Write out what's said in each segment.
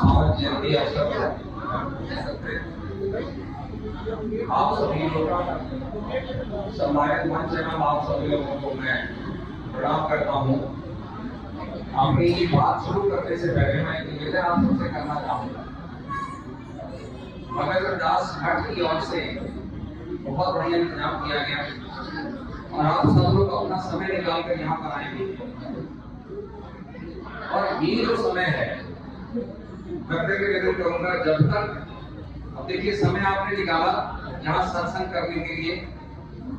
आज जयंती अवसर पर आप सभी लोग सम्मानित मंच एवं आप सभी लोगों को मैं प्रणाम करता हूँ। अपनी ये बात शुरू करने से पहले मैं निवेदन आप सबसे करना चाहूँगा। मगर दास घाट की ओर से बहुत बढ़िया इंतजाम किया गया और आप सब लोग अपना समय निकाल कर यहाँ पर आएंगे और ये जो समय है मैं निवेदन करूंगा, जब तक अब देखिए समय आपने निकाला यहाँ सत्संग करने के लिए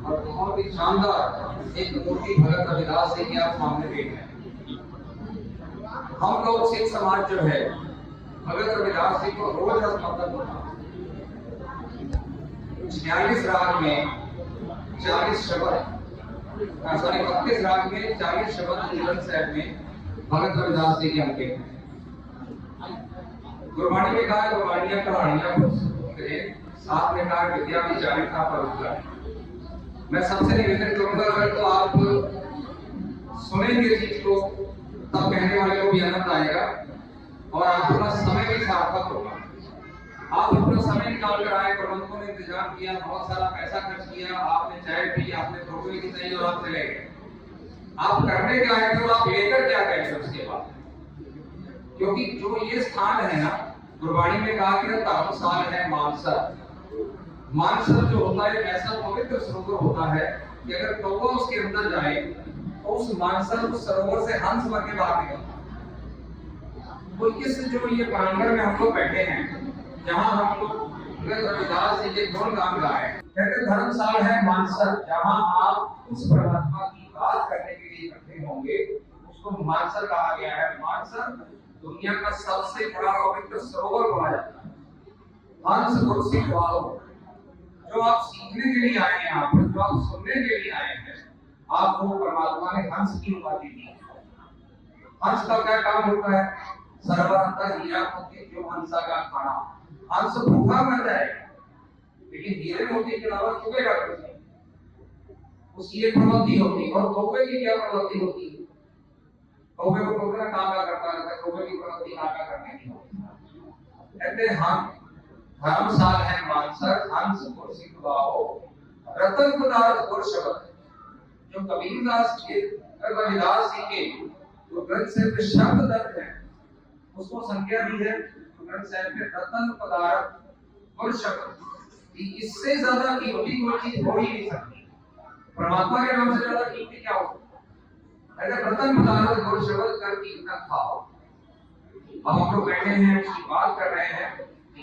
और बहुत ही शानदार एक मूर्ति भगत रविदास जी की आप सामने देख रहे हैं। हम लोग सिख समाज जो है भगत रविदास जी को रोज स्मरण होता 46 राग में 40 शब्द 32 राग में 40 शब्द जीवन साहब में भगत रविदास जी के अंकित हैं। गुरबाणी में कहा गुरबाणियां कहानियां साथ में कहा विद्या विचारिता पर उत्तर। मैं सबसे निवेदन करूंगा, अगर तो आप सुनेंगे चीज को तब कहने वाले को भी आनंद आएगा और आपका समय भी सार्थक होगा। आप अपना समय निकाल कर आए, प्रबंधकों ने इंतजाम किया, बहुत सारा पैसा खर्च किया, आपने चाय पी, आपने फोटो की चाहिए और आप चले गए। आप करने क्या है तो आप लेकर क्या करेंगे उसके बाद? क्योंकि जो ये स्थान है ना, गुरबाणी में कहा कि धर्मशाल है मानसर। मानसर जो होता है ऐसा पवित्र सरोवर होता है कि अगर कौवा उसके अंदर जाए तो उस मानसर उस सरोवर से हंस बन के बाहर निकलता। तो इस जो ये प्रांगण में हम लोग बैठे हैं, जहाँ हम लोग रविदास जी के गुण गान गाए, कहते धर्मशाल है मानसर, जहाँ आप उस परमात्मा की बात करने के लिए इकट्ठे होंगे उसको मानसर कहा गया है। मानसर दुनिया का सबसे बड़ा पवित्र सरोवर बोला जाता है। हंस गुरसिख वालो, जो आप सीखने के लिए आए हैं, आप जो आप सुनने के लिए आए हैं, आपको परमात्मा ने हंस की उपाधि दी है। हंस का क्या काम होता है? सर्वंतर हीरा मोती जो हंसा का खाना। हंस भूखा मर जाएगा लेकिन हीरे मोती के अलावा चुकेगा कैसे? उसकी एक प्रवृत्ति होती है। और कौवे की क्या प्रवृत्ति होती है? कौवे को कौवे का काम क्या करता है? कौवे की प्रवृत्ति आका करने की होती है। कहते हम धर्मशाल है मानसर, हंस गुरसिख वालो, रतन पदार्थ गुर शब्द। जो कबीरदास के रविदास जी के जो ग्रंथ साहिब में शब्द दर्ज है उसको संज्ञा दी है ग्रंथ साहिब में रतन पदार्थ गुर शब्द। इससे ज्यादा कीमती कोई चीज हो ही नहीं सकती। परमात्मा के नाम से ज्यादा कीमती क्या हो सकता है? अगर रतन पदार्थ गुर शब्द कर कीमत खाओ। अब हम लोग बैठे हैं, उसकी बात कर रहे हैं,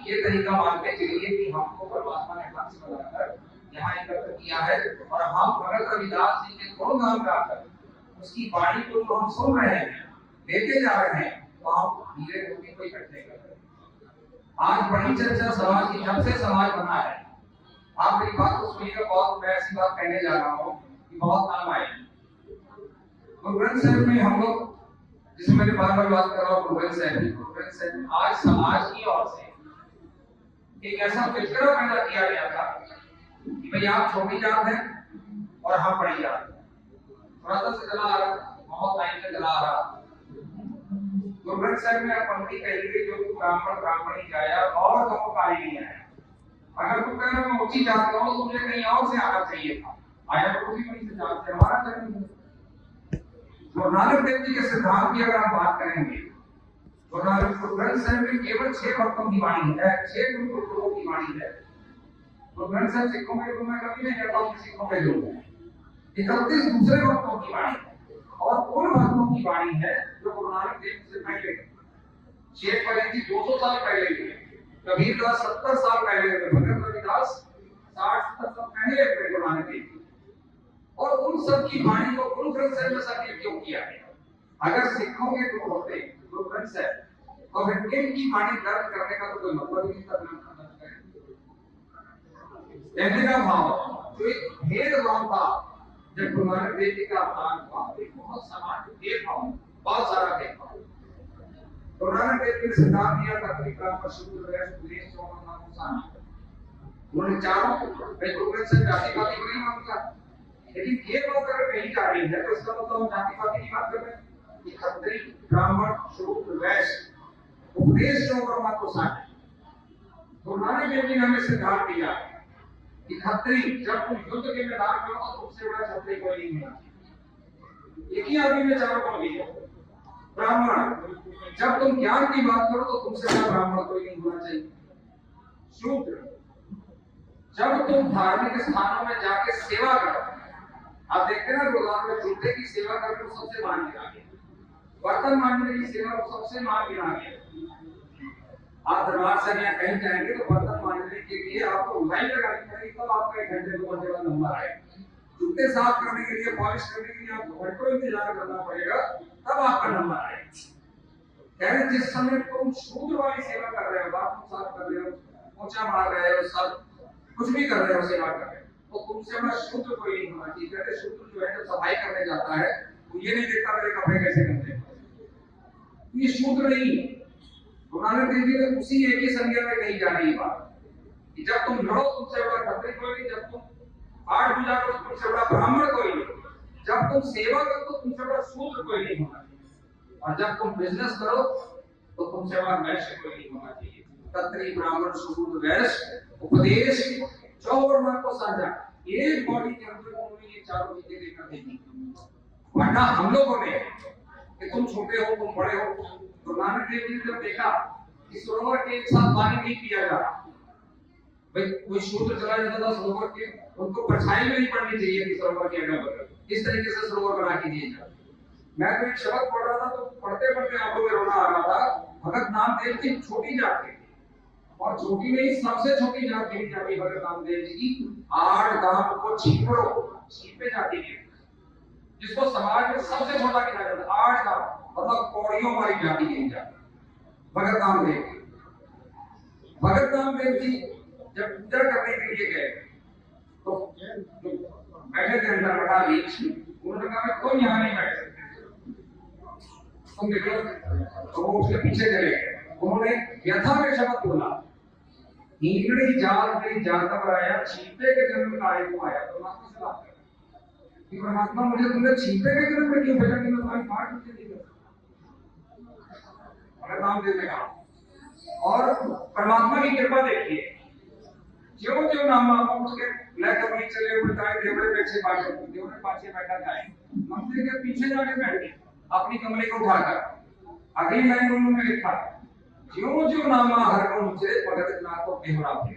ये तरीका मानते चलिए कि हमको परमात्मा ने हंस बनाकर यहाँ एकत्र किया है और हम भगत रविदास जी के गुण गान गाकर उसकी वाणी को जो हम सुन रहे हैं, लेके जा रहे हैं, तो हम धीरे धीरे को इकट्ठे कर रहे हैं। आज बड़ी चर्चा समाज की, जब से समाज बना है, आप मेरी बात को सुनिएगा, बहुत मैं ऐसी बात कहने जा रहा हूँ कि बहुत काम आएगी। गुरु ग्रंथ साहिब में हम लोग, जिसमें मैंने बार बात कर रहा हूँ, गुरु ग्रंथ साहिब में आज समाज की ओर से एक ऐसा विचार पैदा किया गया था कि भाई आप छोटी जात है और हम बड़ी जात है। थोड़ा से चला आ रहा, बहुत टाइम से चला आ रहा। गुरु ग्रंथ साहिब में पंक्ति कही गई, जो ब्राह्मण ब्राह्मणी जाया और कहो काई नहीं आया। अगर तुम कह रहे हो मैं ऊंची जात का हूं तो मुझे कहीं और से आना चाहिए था, आया तो उसी कहीं से जात से हमारा जन्म है। गुरु नानक देव जी के सिद्धांत की अगर हम बात करेंगे, गुरु ग्रंथ साहिब में केवल 6 भक्तों की वाणी है, 6 गुरुओं की वाणी है। गुरु ग्रंथ साहिब सिखों के गुरु मैं कभी नहीं कहता हूँ कि सिखों के गुरु हैं। 31 दूसरे भक्तों की वाणी है और उन भक्तों की वाणी है जो गुरु नानक देव से पहले, शेख फरीद जी 200 साल पहले हुए, कबीरदास 70 साल पहले हुए, भगत रविदास 60-70 साल पहले हुए गुरु नानक देव। और उन सब की वाणी को गुरु ग्रंथ साहिब में संकलित क्यों किया गया? अगर सिखों के गुरु होते गुरु ग्रंथ साहिब और फिर इनकी वाणी दर्ज करने का तो कोई मतलब ही नहीं था। कहने का भाव तो एक भेदभाव था जब गुरु नानक देव जी का अवतार हुआ, एक बहुत समाज भेदभाव, बहुत सारा भेदभाव। गुरु नानक देव जी सिद्धांत दिया था त्रिकाल पर शुद्ध वैष्णव उपदेश उन्होंने चारों गुरु ग्रंथ साहिब जाति पाति को नहीं मानता, लेकिन ये लोग अगर कहीं जा रही है तो इसका मतलब हम जाति पाति की बात कर रहे हैं। खत्री ब्राह्मण शूद्र वैश्य उपदेश जो ब्रह्मा को साथ तो नानक देव जी ने हमें सिद्धांत दिया कि खत्री जब तुम युद्ध के मैदान में हो तो तुमसे बड़ा क्षत्रिय कोई नहीं होना। एक ही आदमी में चारों गुण दिए। ब्राह्मण जब तुम ज्ञान की बात करो तो तुमसे बड़ा ब्राह्मण कोई नहीं होना चाहिए। शूद्र जब तुम धार्मिक स्थानों में जाके सेवा करो, आप देखते ना गुरुद्वार में जूते की सेवा करके सबसे मान गिरा गया, बर्तन मांजने की सेवा सबसे मान गिरा गया। आप दरबार से यहाँ कहीं जाएंगे तो बर्तन मांजने के लिए आपको लाइन लगानी पड़ेगी, तब आपका 1 घंटे 2 घंटे का नंबर आएगा। जूते साफ करने के लिए, पॉलिश करने के लिए आपको घंटों इंतजार करना पड़ेगा, तब आपका नंबर आएगा। कह रहे जिस समय तुम शूद्र वाली सेवा कर रहे हो, बाथरूम साफ कर रहे हो, पोछा मार रहे हो, सब कुछ भी कर रहे हो, सेवा कर रहे हो, तो तुमसे बड़ा शूद्र कोई नहीं होना चाहिए। कहते शूद्र जो है जब सफाई करने जाता है तो ये नहीं देखता मेरे कपड़े कैसे गंदे, ये शूद्र नहीं। नानक देव जी ने उसी एक ही संज्ञा में कही जा रही बात कि जब तुम लड़ो तुमसे बड़ा क्षत्रिय कोई नहीं, जब तुम पाठ पूजा करो तुमसे बड़ा ब्राह्मण कोई नहीं, जब तुम सेवा करो तो तुमसे बड़ा शूद्र कोई नहीं होना चाहिए, और जब तुम बिजनेस करो तो तुमसे बड़ा वैश्य कोई नहीं होना चाहिए। क्षत्रिय ब्राह्मण शूद्र वैश्य उपदेश चौवर्णा को साझा, एक बॉडी के अंदर उन्होंने ये चारों चीजें लेकर देखी। वरना हम लोगों ने कि तुम छोटे हो तुम बड़े हो, तो नानक देव जी ने जब देखा कि सरोवर के एक साथ पानी नहीं पिया जा रहा, भाई कोई शूद्र चला जाता था सरोवर के, उनको परछाई भी नहीं पड़नी चाहिए थी सरोवर के अगल बगल, इस तरीके से सरोवर बना के दिए जाते। मैं तो एक शब्द पढ़ रहा था तो पढ़ते पढ़ते आंखों में रोना आ रहा था। भगत नामदेव की छोटी जात थी, और छोटी नहीं सबसे छोटी जात थी जाति भगत नामदेव जी की। 8 गांव को छीपे जाती है, जिसको समाज में सबसे छोटा गिना जाता है। 8 गांव मतलब कौड़ियों वाली जाति की जाति भगत नामदेव जी। भगत नामदेव जी जब पूजा करने के लिए गए तो बैठे थे अंदर बड़ा बीच, उन्होंने कहा कोई यहाँ नहीं बैठ सकते, तुम देखो, तो वो उसके पीछे चले गए। उन्होंने यथा में शब्द बोला, हींगड़ी जाल में जाता आया, छीपे के जन्म का आयु आया। परमात्मा से बात कर कि परमात्मा मुझे तुमने छीपे के जन्म में क्यों भेजा कि मैं तुम्हारी पाठ मुझे नहीं कर सकता। नाम देते कहा। और परमात्मा की कृपा देखिए, जो जो नाम आप उसके लेकर नहीं चले उल्टाए देवड़े पीछे बात देवड़े पाछे बैठा जाए, मंदिर के पीछे जाके बैठ गए अपनी कमरे को उठाकर। अगली लाइन उन्होंने लिखा, जो जो नामा हर को उचरे भगत नाम को बेहरा थे।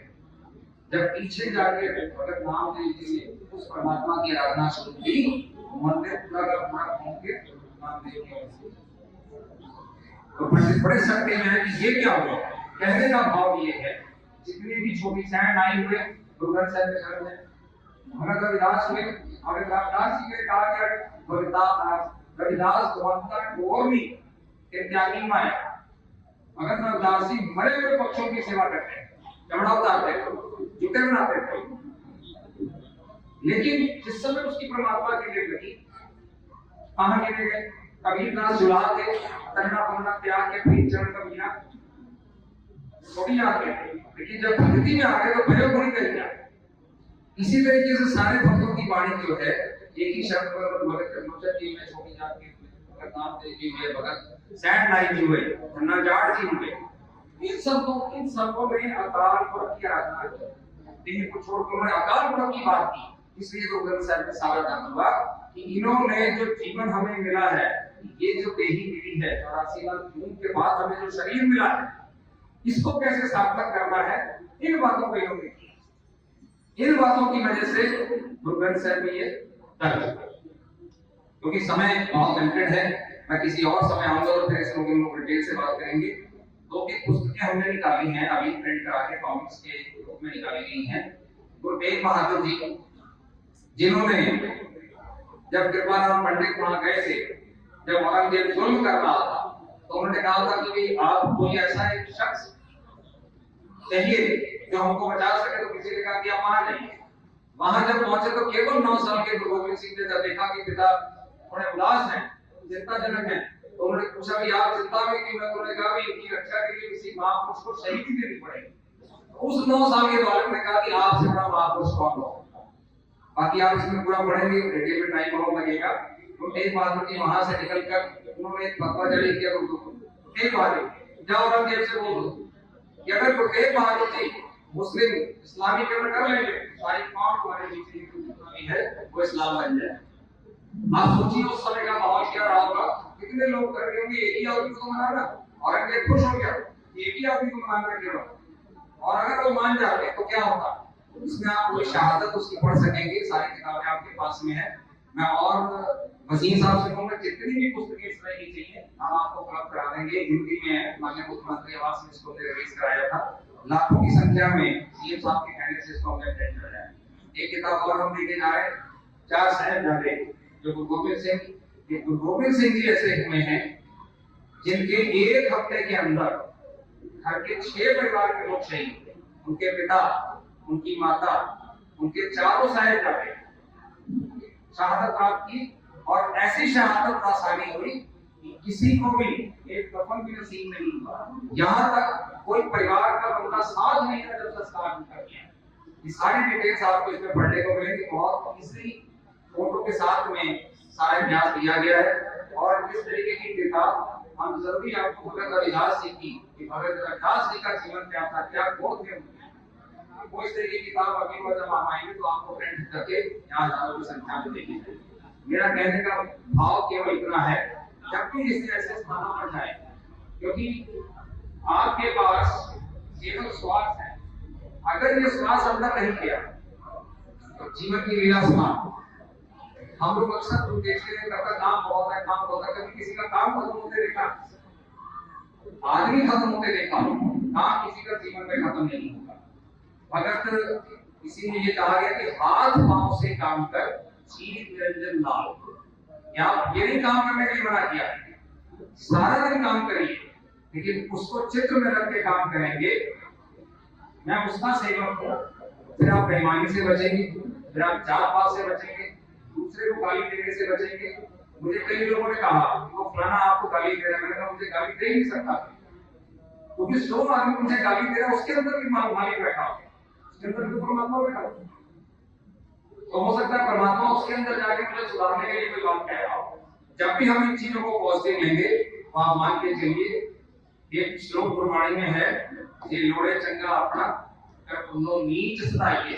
जब पीछे जाके भगत नाम देव जी ने उस परमात्मा की आराधना शुरू की, मंदिर पूरा का पूरा घूम के नाम देव की तो बड़े सकते हैं कि ये क्या हुआ। कहने का भाव ये है, जितनी भी छोटी सैन आई हुए गुरुग्रंथ साहिब के शरण में, भगत रविदास हुए, और रविदास जी के कहा गया रविदास भगवंता गौरवी के त्यागी माया। भगत रविदास जी मरे हुए पक्षों की सेवा करते हैं, चमड़ा उतारते थे, जूते बनाते थे, लेकिन जिस समय उसकी परमात्मा के लिए लगी, कहां गिरे गए। कबीरदास जुला थे, करना पड़ना त्याग के फिर चरण कबीरा छोड़ी जाते हैं, लेकिन जब भक्ति में आ गए तो प्रयोग नहीं करेगा। इसी तरीके से सारे भक्तों की वाणी जो है एक ही शब्द पर भगत कर्मचारी जी में छोटी जात के भगत नामदेव जी हुए, भगत सैन नाई जी हुए, धन्ना जाट जी हुए, इन सबों में अकाल पुरख की आराधना की। इन्हीं को छोड़कर उन्होंने अकाल पुरख की बात की, इसलिए तो ग्रंथ साहिब में सारा काम हुआ कि इन्होंने जो जीवन हमें मिला है, ये जो देही मिली है 84 लाख जून के बाद हमें जो शरीर मिला है, इसको कैसे सार्थक करना है, इन बातों को इन्होंने किया। इन बातों की वजह से गुरु ग्रंथ साहिब में ये दर्ज है। क्योंकि समय बहुत लिमिटेड है, मैं किसी और समय आऊंगा और फिर इस लोग डिटेल से बात करेंगे। दो की पुस्तकें हमने निकाली हैं, अभी प्रिंट करा के कॉमिक्स के रूप में निकाली गई हैं। गुरु तेग बहादुर जी, जिन्होंने जब कृपाराम पंडित वहां गए थे, जब औरंगजेब जुल्म कर रहा था, तो उन्होंने कहा था कि आप कोई ऐसा एक शख्स चाहिए जो हमको बचा सके, तो किसी ने कहा कि आप वहां जाइए। वहां जब पहुंचे तो केवल 9 साल के गुरु गोविंद सिंह ने जब देखा कि पिता थोड़े उदास हैं, चिंताजनक हैं, तो उन्होंने पूछा कि आप चिंता में क्यों हैं? उन्होंने कहा कि इनकी रक्षा के लिए किसी महापुरुष को शहीदी देनी पड़ेगी। उस 9 साल के बालक ने कहा कि आपसे बड़ा महापुरुष कौन हो। बाकी आप इसमें पूरा पढ़ेंगे, डिटेल में टाइम बहुत लगेगा। तो तेग बहादुर जी वहां से निकलकर उन्होंने एक फतवा जारी किया गुरु तेग बहादुर जाओ औरंगजेब से बोल दो कि अगर गुरुदेव महाराज जी मुस्लिम इस्लामीकरण कर लेंगे, सारी कौम तुम्हारे बीच में है वो इस्लाम बन जाए। आप सोचिए उस समय का माहौल क्या रहा होगा, कितने लोग कर रहे होंगे एक ही आदमी को मनाना। औरंगजेब खुश हो गया, एक ही आदमी को मनाना केवल, और अगर वो मान जाते तो क्या होता, उसमें आप कोई शहादत उसकी पढ़ सकेंगे, सारी किताबें आपके पास में है। मैं और वसीम साहब से कहूंगा जितनी भी पुस्तकें इस तरह की चाहिए हम आपको उपलब्ध करा देंगे। हिंदी में माननीय मुख्यमंत्री आवास में इसको रिलीज कराया था, लाखों की संख्या में सीएम साहब के कहने से इसको हमने प्रिंट कराया है। एक किताब और हम लेके जा रहे हैं, 4 साहिबजादे जो गुरु गोबिंद सिंह जी ऐसे हुए हैं जिनके एक हफ्ते के अंदर घर के 6 परिवार के लोग शहीद हुए, उनके पिता, उनकी माता, उनके चारों साहिबजादे शहादत प्राप्त की। और ऐसी शहादत आसानी हुई कि किसी को भी एक कफन भी नसीब नहीं हुआ, यहाँ तक कोई परिवार का बंदा साथ नहीं था जब संस्कार कर किया। ये सारी डिटेल्स आपको इसमें पढ़ने को मिलेंगी, बहुत इजी फोटो के साथ में सारा इतिहास दिया गया है। और इस तरीके की किताब हम जरूरी आपको भगत रविदास जी की, भगत रविदास जी का जीवन क्या था, क्या गुण थे, वो इस तरीके की किताब अगली बार जब हम आएंगे तो आपको प्रिंट करके यहाँ हजारों की संख्या में देंगे। मेरा कहने का भाव केवल इतना है, जब भी इस ऐसे स्थानों पर जाए, क्योंकि आपके पास केवल श्वास है, अगर ये श्वास अंदर नहीं किया तो जीवन की लीला समाप्त। हम लोग अक्सर देखते हैं कब काम बहुत है, काम बहुत है, कभी किसी का काम खत्म होते देखा, आदमी खत्म होते देखा, काम किसी का जीवन में खत्म नहीं होगा। भगत इसीलिए ये कहा गया कि हाथ पांव से काम कर चीर निरंजन लाल। क्या ये नहीं काम करने के लिए मना किया, सारा दिन काम करिए, लेकिन उसको चित्र में रख के काम करेंगे। मैं उसका सेवक हूं, फिर आप बेईमानी से बचेंगे, फिर आप जात पात से बचेंगे, दूसरे को गाली देने से बचेंगे। मुझे कई लोगों ने कहा वो फलाना आपको गाली दे रहा है, मैंने कहा मुझे गाली दे नहीं सकता, क्योंकि जो आदमी मुझे गाली दे रहा है उसके अंदर भी मालिक बैठा हो, उसके अंदर भी परमात्मा बैठा हो। तो हो सकता है परमात्मा उसके अंदर जाके मुझे सुधारने के लिए कोई बात कह रहा हो। जब भी हम इन चीजों को पॉजिटिव लेंगे तो आप मान के चलिए, एक श्लोक गुरबाणी में है, ये लोड़े चंगा अपना कर उन्नो नीच सताइए।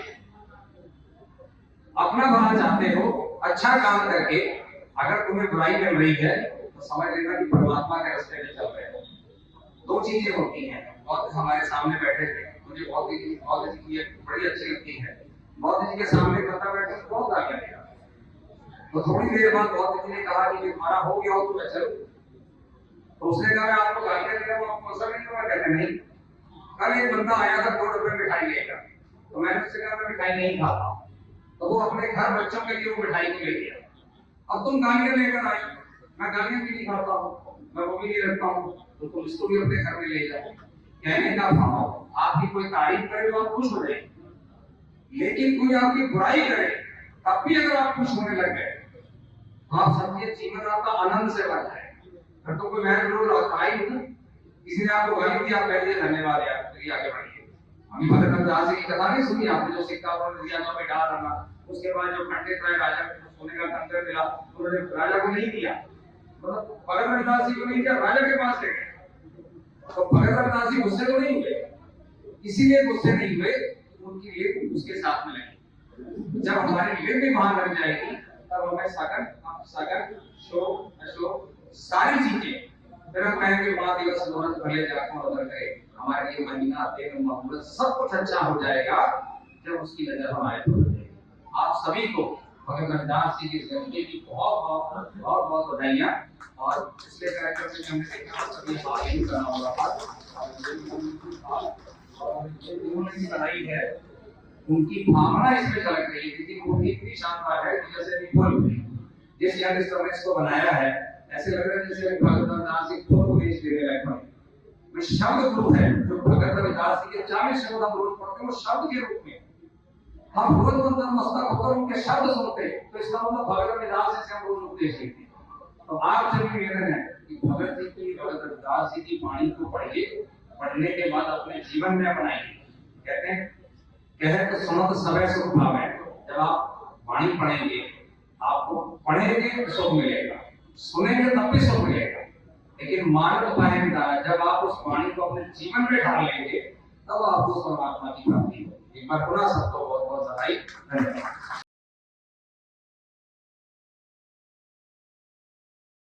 अपना भला चाहते हो, अच्छा काम करके अगर तुम्हें बुराई मिल रही है तो समझ लेना कि परमात्मा के रास्ते में चल रहे हो। 2 चीजें होती हैं। बहुत हमारे सामने बैठे थे, मुझे बहुत ही बड़ी अच्छी लगती है। बहुत जी के सामने पता बैठे तो बहुत गालियां दिया, तो थोड़ी देर बाद बहुत जी ने कहा कि तुम्हारा हो गया हो तो मैं चलूं। तो उसने कहा मैं आपको गालियां दे रहा हूं, आपको असर नहीं हुआ? कहते नहीं, कल एक बंदा आया था 2 रुपए मिठाई लेकर, तो मैंने उससे कहा मैं मिठाई नहीं खाता, तो वो अपने घर बच्चों के लिए वो मिठाई को ले गया। अब तुम गालियां लेकर आई, मैं गालियां भी नहीं खाता हूँ, मैं वो भी नहीं रखता हूँ, तो तुम इसको भी अपने घर में ले जाओ। कहने का भाव, आपकी कोई तारीफ करे तो आप खुश हो जाए, लेकिन कोई आपकी बुराई करे तब भी अगर आप खुश होने लग गए तो आप समझिए जीवन आपका आनंद से भर जाए। फिर तो कोई मैं जरूर आता ही नहीं, किसी ने आपको गाली दी, आप कह दिए धन्यवाद यार, चलिए आगे बढ़िए। अभी भगत रविदास जी की कथा नहीं सुनी आपने, जो सिक्का उन्होंने दिया था बैठा रहा, उसके बाद जो पंडित राय राजा को सोने का कंकर मिला, उन्होंने राजा को नहीं दिया, मतलब भगत रविदास जी को नहीं दिया, राजा के पास ले गए। तो भगत रविदास जी गुस्से तो नहीं हुए, इसीलिए गुस्से नहीं हुए, उनकी लिप उसके साथ में लगी। जब हमारी लिप भी वहां लग जाएगी तब हमें सगन शोक अशोक सारी चीजें, फिर हम कहेंगे माँ दिवस मुहूर्त भले जाकर उधर गए, हमारे लिए महीना दिन मुहूर्त सब कुछ अच्छा हो जाएगा जब उसकी नजर हमारे पर। आप सभी को भगत रविदास जी की जयंती की बहुत बहुत बधाइयां। और पिछले कार्यक्रम में हमने देखा सभी हाथ ही करना होगा, उन्होंने बनाई है, उनकी भावना इसमें झलक रही है, क्योंकि मूर्ति इतनी शानदार है कि जैसे विफल हुई, जिस यंगस्टर ने इसको बनाया है ऐसे लग रहा है जैसे भगत रविदास जी को उपदेश दे रहे हैं। वो शब्द गुरु है, जो भगत रविदास जी के 40 शब्द हम रोज पढ़ते हैं, वो शब्द के रूप में हम रोज मंत्र मस्तक होकर उनके शब्द सुनते हैं, तो इसका मतलब भगत रविदास जी से हम रोज उपदेश लेते हैं। तो आपसे भी निवेदन है कि भगत जी की, भगत रविदास जी की वाणी को पढ़िए, पढ़ने के बाद अपने जीवन में अपनाइए। कहते हैं कहे तो सुनो तो समय सुख भावे, जब आप वाणी पढ़ेंगे, आपको पढ़ेंगे तो सुख मिलेगा, सुनेंगे तब भी सुख मिलेगा। लेकिन मानव उपाय में डाला, जब आप उस वाणी को अपने जीवन में डाल लेंगे तब आपको परमात्मा की प्राप्ति होगी। एक बार पुनः सबको बहुत बहुत बधाई। धन्यवाद।